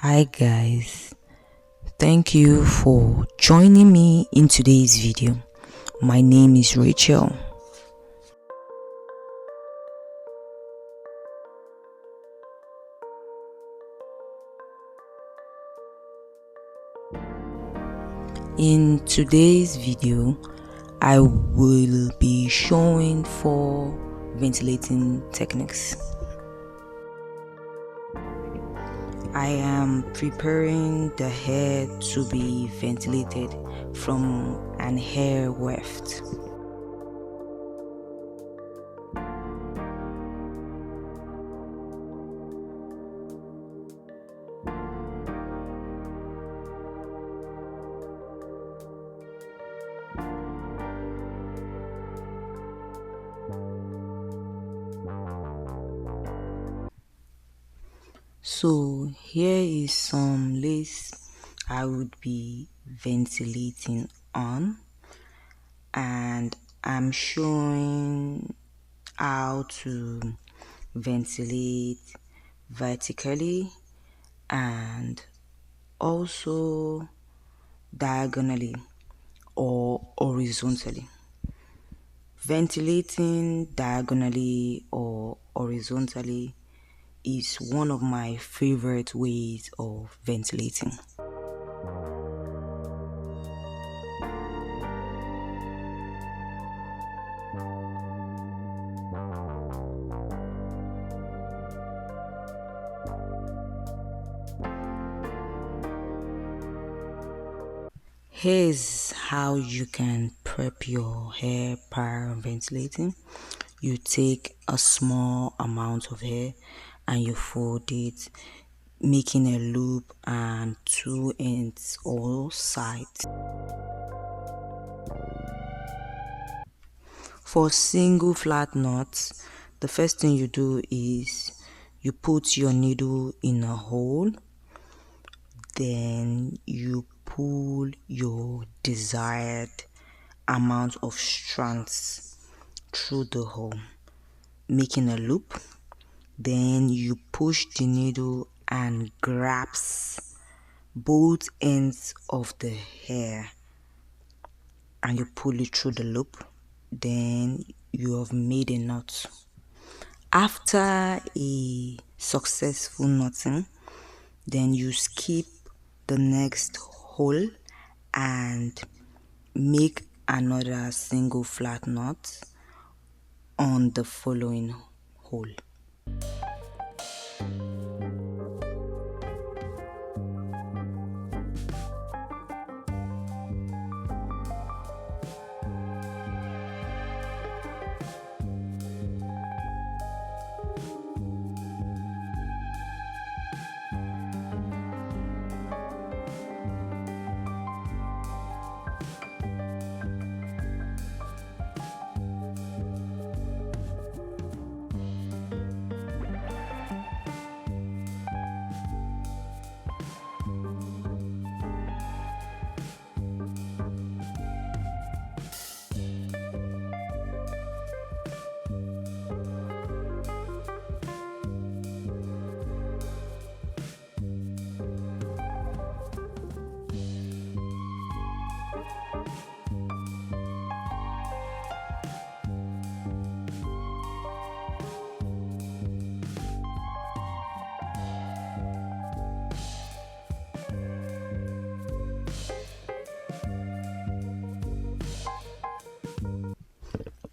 Hi guys, thank you for joining me in today's video. My name is Rachel. In today's video, I will be showing 4 ventilating techniques. I am preparing the hair to be ventilated from an hair weft. So here is some lace I would be ventilating on, and I'm showing how to ventilate vertically and also diagonally or horizontally. Ventilating diagonally or horizontally is one of my favorite ways of ventilating. Here's how you can prep your hair prior ventilating. You take a small amount of hair and you fold it, making a loop and 2 ends all sides. For single flat knots, the first thing you do is you put your needle in a hole, then you pull your desired amount of strands through the hole, making a loop. Then you push the needle and grabs both ends of the hair and you pull it through the loop. Then you have made a knot. After a successful knotting, then you skip the next hole and make another single flat knot on the following hole.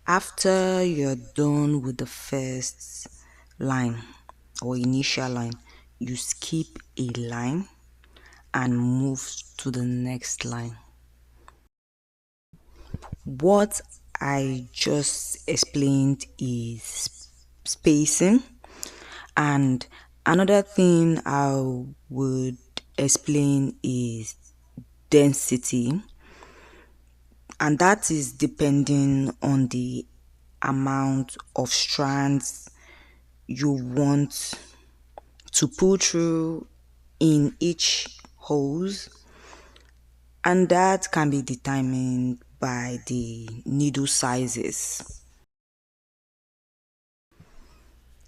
After you're done with the first line or initial line, you skip a line and move to the next line. What I just explained is spacing, and another thing I would explain is density, and that is depending on the amount of strands you want to pull through in each hose, and that can be determined by the needle sizes.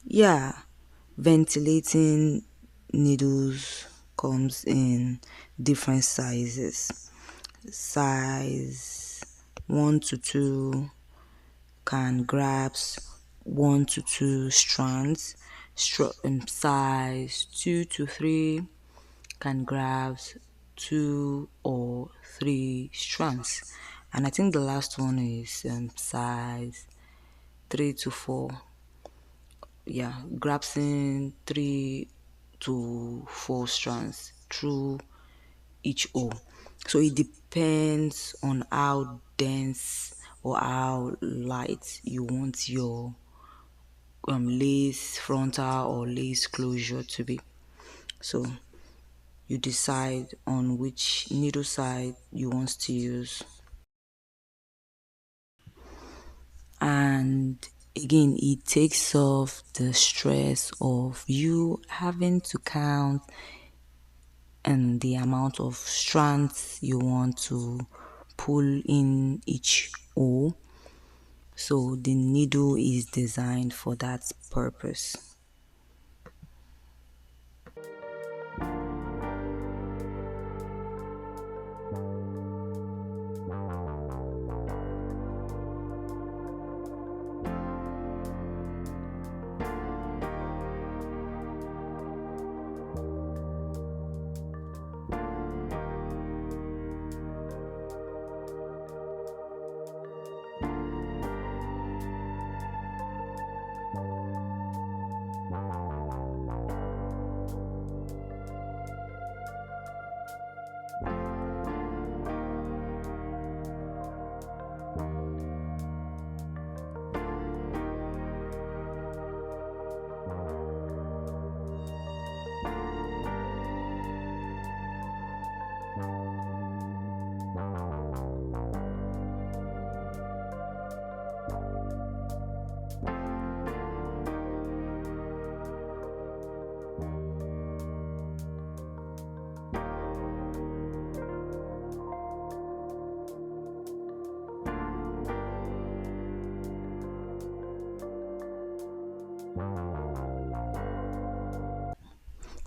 Yeah, ventilating needles comes in different sizes. Size 1 to 2 can grasp 1 to 2 strands. Size 2 to 3 can grasp 2 or 3 strands. And I think the last one is size 3 to 4. Yeah, grasping 3 to 4 strands through each O. So it depends on how dense or how light you want your lace frontal or lace closure to be. So you decide on which needle side you want to use. And again, it takes off the stress of you having to count and the amount of strands you want to pull in each O. So the needle is designed for that purpose.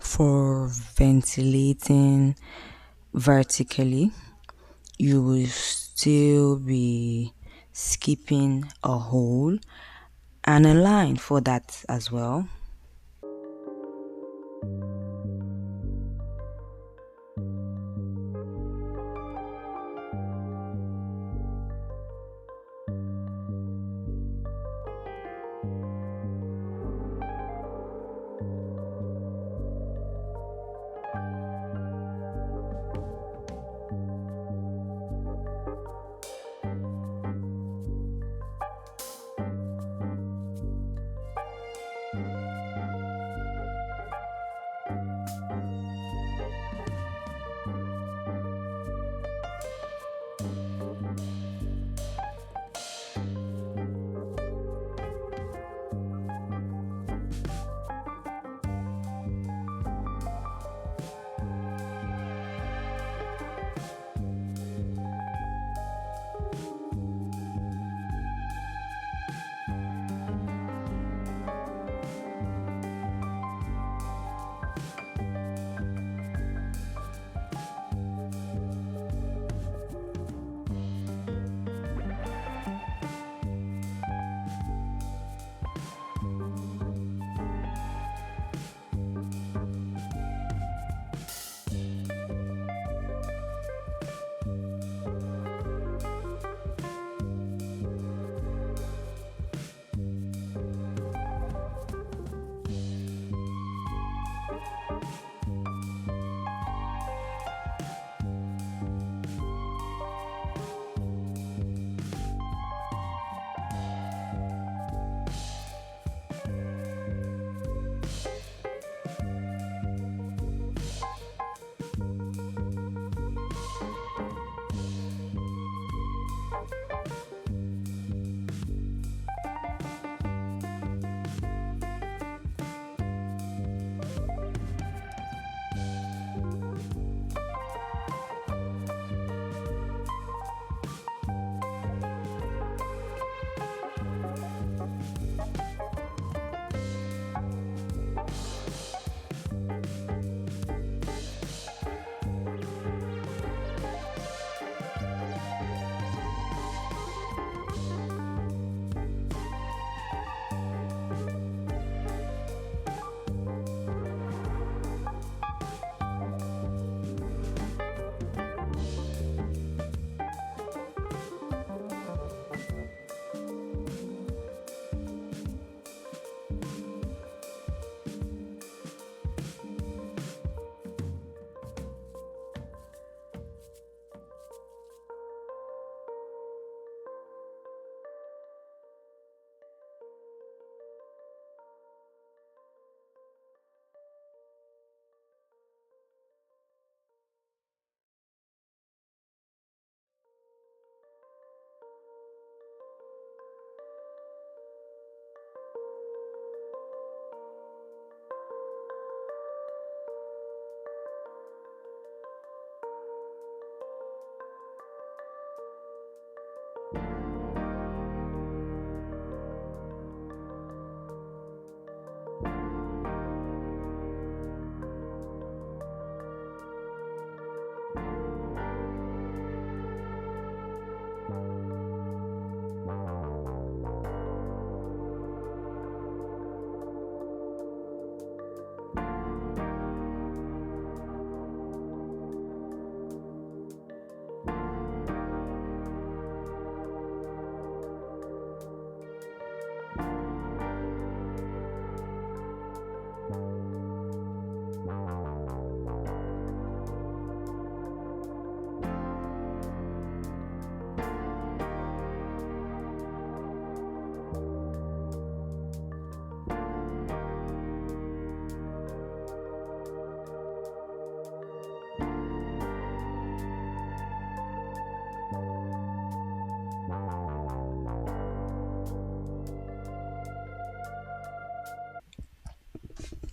For ventilating vertically, you will still be skipping a hole and a line for that as well.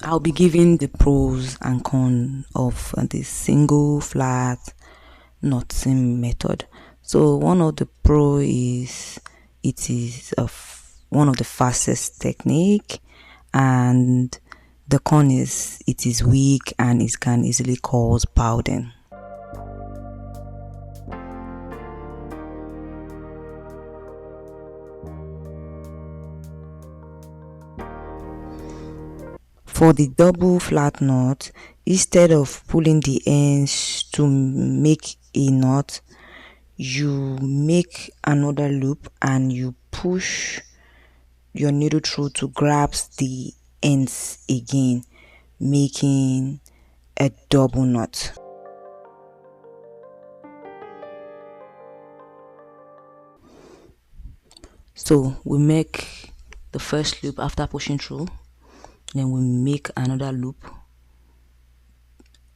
I'll be giving the pros and cons of the single flat knotting method. So one of the pro is it is one of the fastest technique, and the con is it is weak and it can easily cause powding. For the double flat knot, instead of pulling the ends to make a knot, you make another loop and you push your needle through to grasp the ends again, making a double knot. So we make the first loop after pushing through, then we make another loop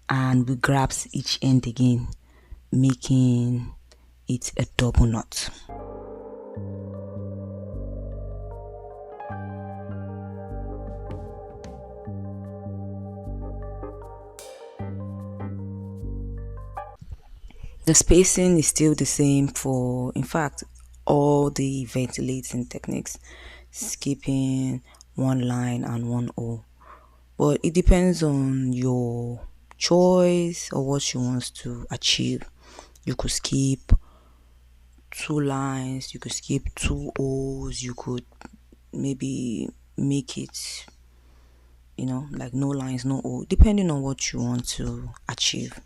and we grasp each end again, making it a double knot. The spacing is still the same for, in fact, all the ventilating techniques, skipping one line and one O. But it depends on your choice or what you want to achieve. You could skip two lines, you could skip two O's, you could maybe make it, like no lines, no O, depending on what you want to achieve.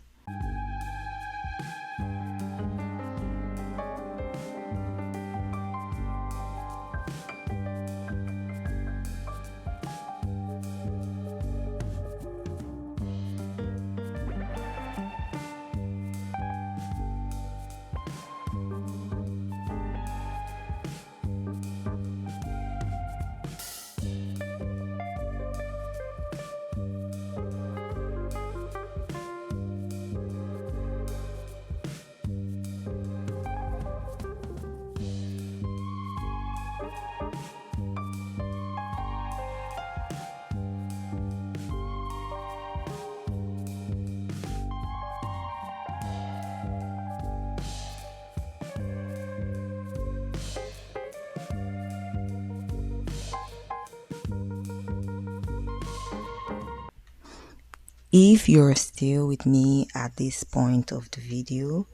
If you're still with me at this point of the video,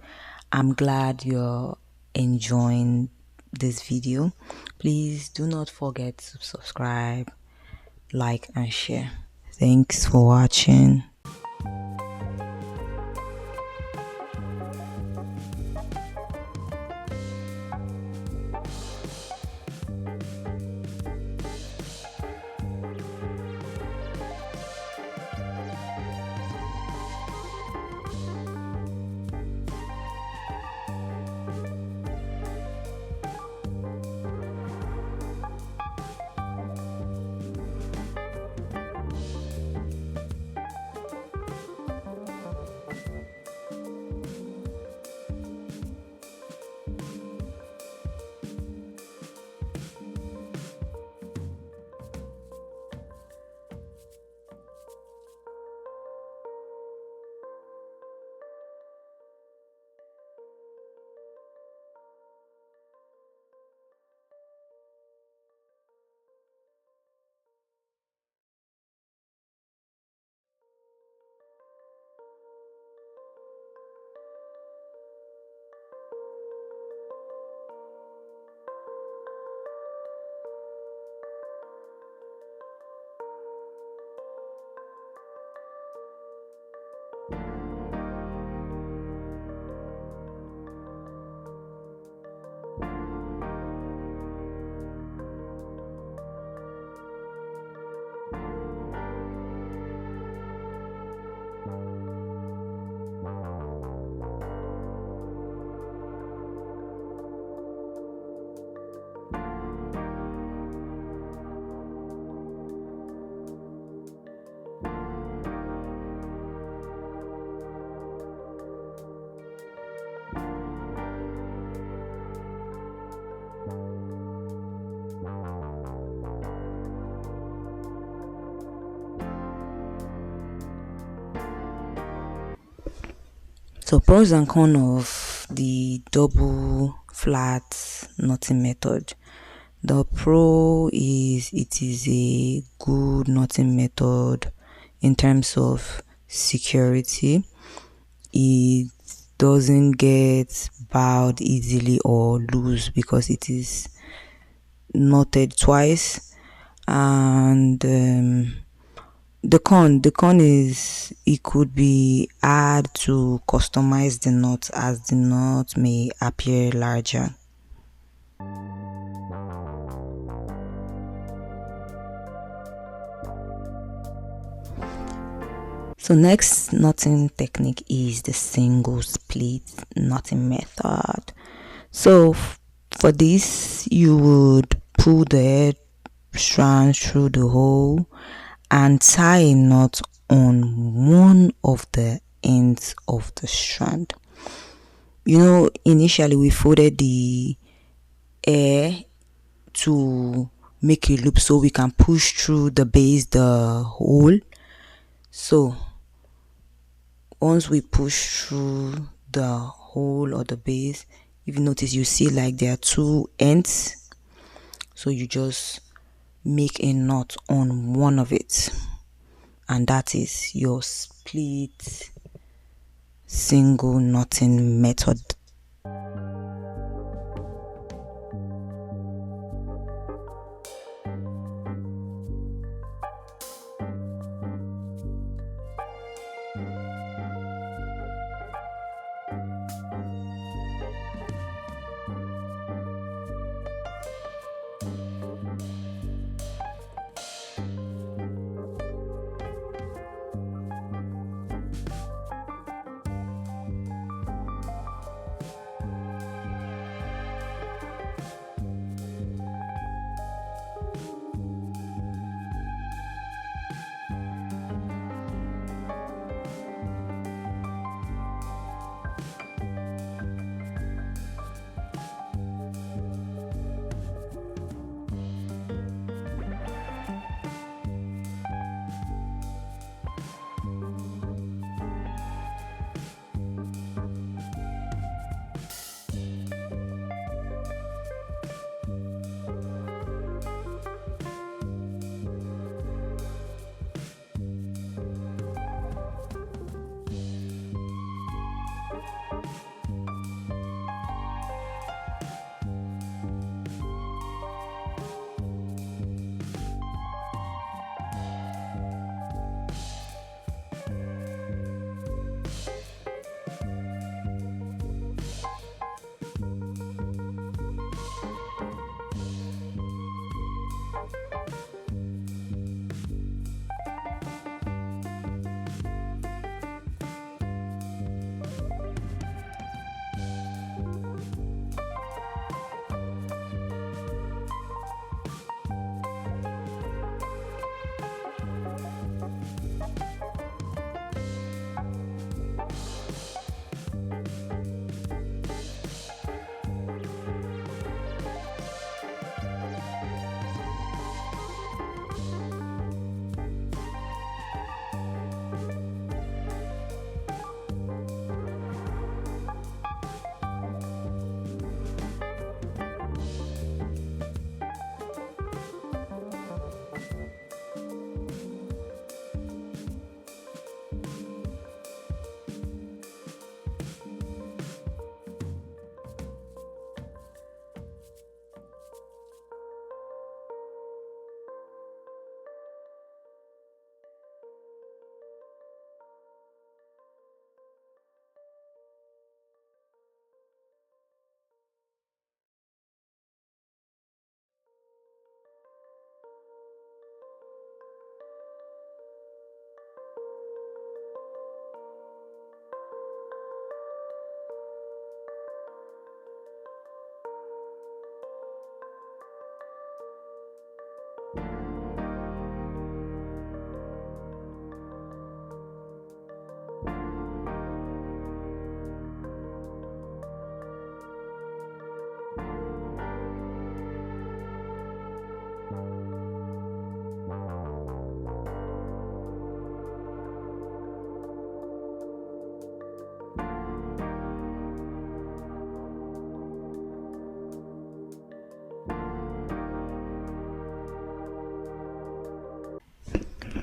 I'm glad you're enjoying this video. Please do not forget to subscribe, like, and share. Thanks for watching. So pros and cons of the double flat knotting method. The pro is it is a good knotting method in terms of security. It doesn't get bowed easily or loose because it is knotted twice. And the con is it could be hard to customize the knot as the knot may appear larger. So next knotting technique is the single split knotting method. So for this, you would pull the head strand through the hole and tie a knot on one of the ends of the strand. Initially we folded the air to make a loop so we can push through the base the hole. So once we push through the hole or the base, if you notice, you see like there are two ends, so you just make a knot on one of it, and that is your split single knotting method.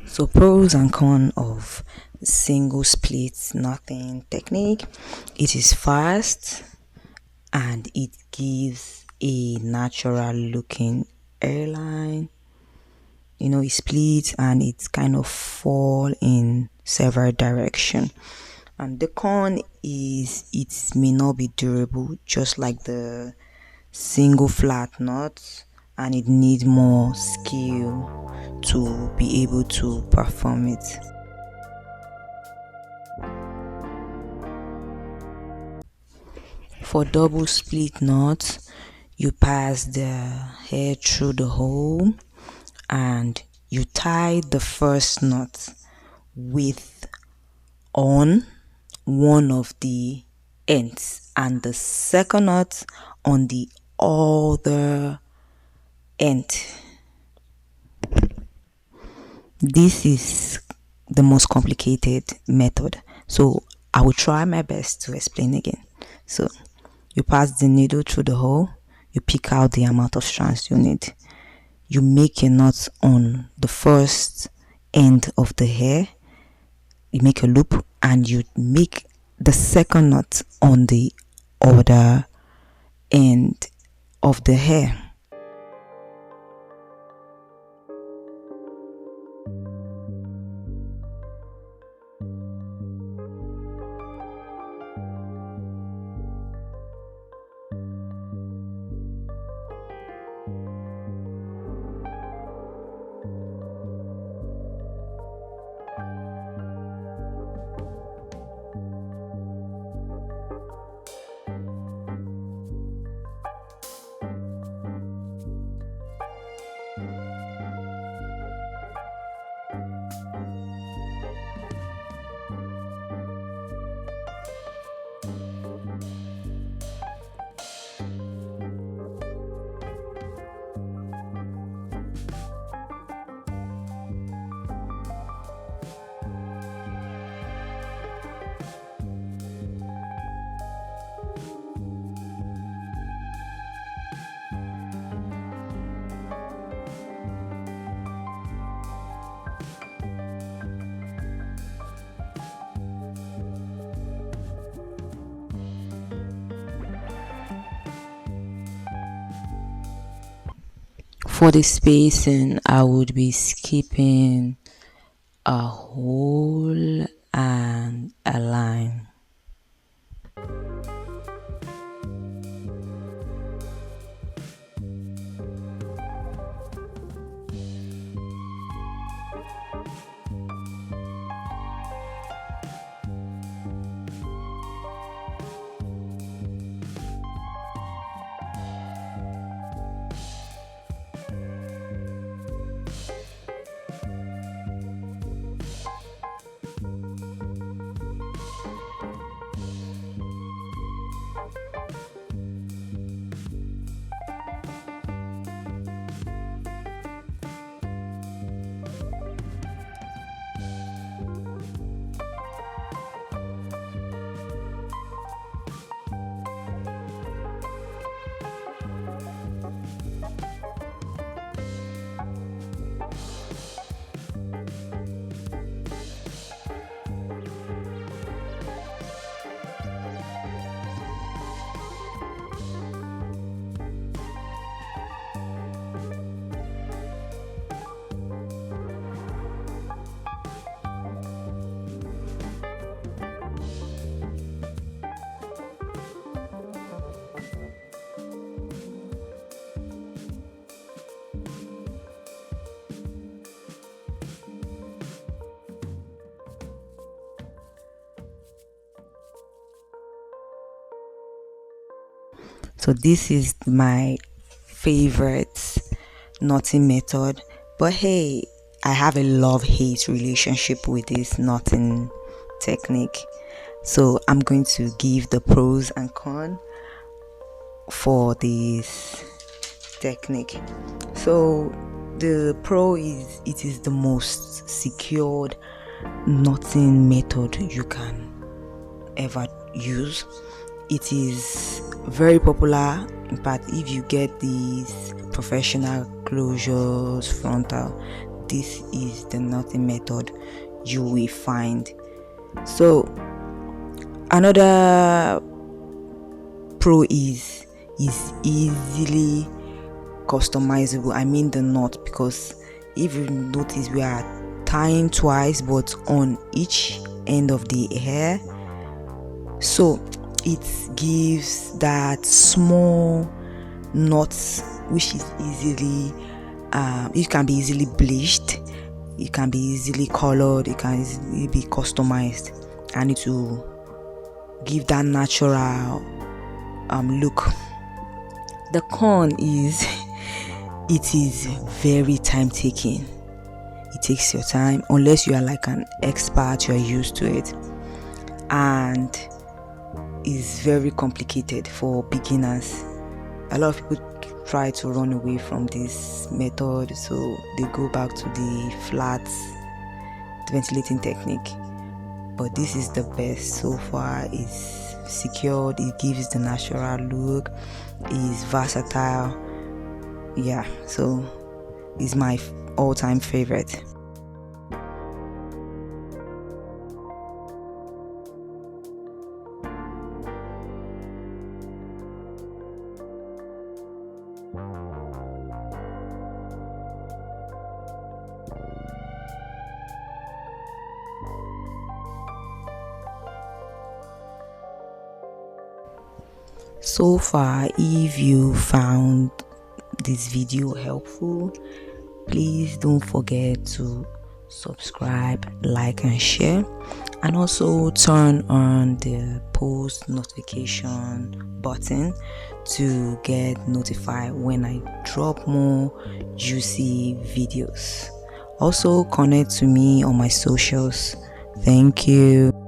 So pros and cons of single split knotting technique. It is fast and it gives a natural looking airline. It splits and it kind of fall in several direction. And the con is it may not be durable, just like the single flat knot, and it needs more skill to be able to perform it. For double split knots, you pass the hair through the hole and you tie the first knot with on one of the ends and the second knot on the other end. This is the most complicated method, so I will try my best to explain again. So you pass the needle through the hole, you pick out the amount of strands you need, you make a knot on the first end of the hair, you make a loop, and you make the second knot on the other end of the hair. For the spacing, I would be skipping a hole and a line. So this is my favorite knotting method. But hey, I have a love-hate relationship with this knotting technique. So I'm going to give the pros and cons for this technique. So the pro is it is the most secured knotting method you can ever use. It is very popular. In fact, if you get these professional closures, frontal, this is the knotting method you will find. So another pro is easily customizable. I mean the knot, because if you notice, we are tying twice but on each end of the hair, so it gives that small knots which is easily it can be easily bleached, it can be easily colored, it can easily be customized, and it will give that natural look. The con is it is very time taking. It takes your time, unless you are like an expert, you are used to it, and is very complicated for beginners. A lot of people try to run away from this method, so they go back to the flat ventilating technique. But this is the best so far. It's secured, it gives the natural look, is versatile. Yeah, so it's my all-time favorite. So far, if you found this video helpful, please don't forget to subscribe, like and share, and also turn on the post notification button to get notified when I drop more juicy videos. Also connect to me on my socials. Thank you.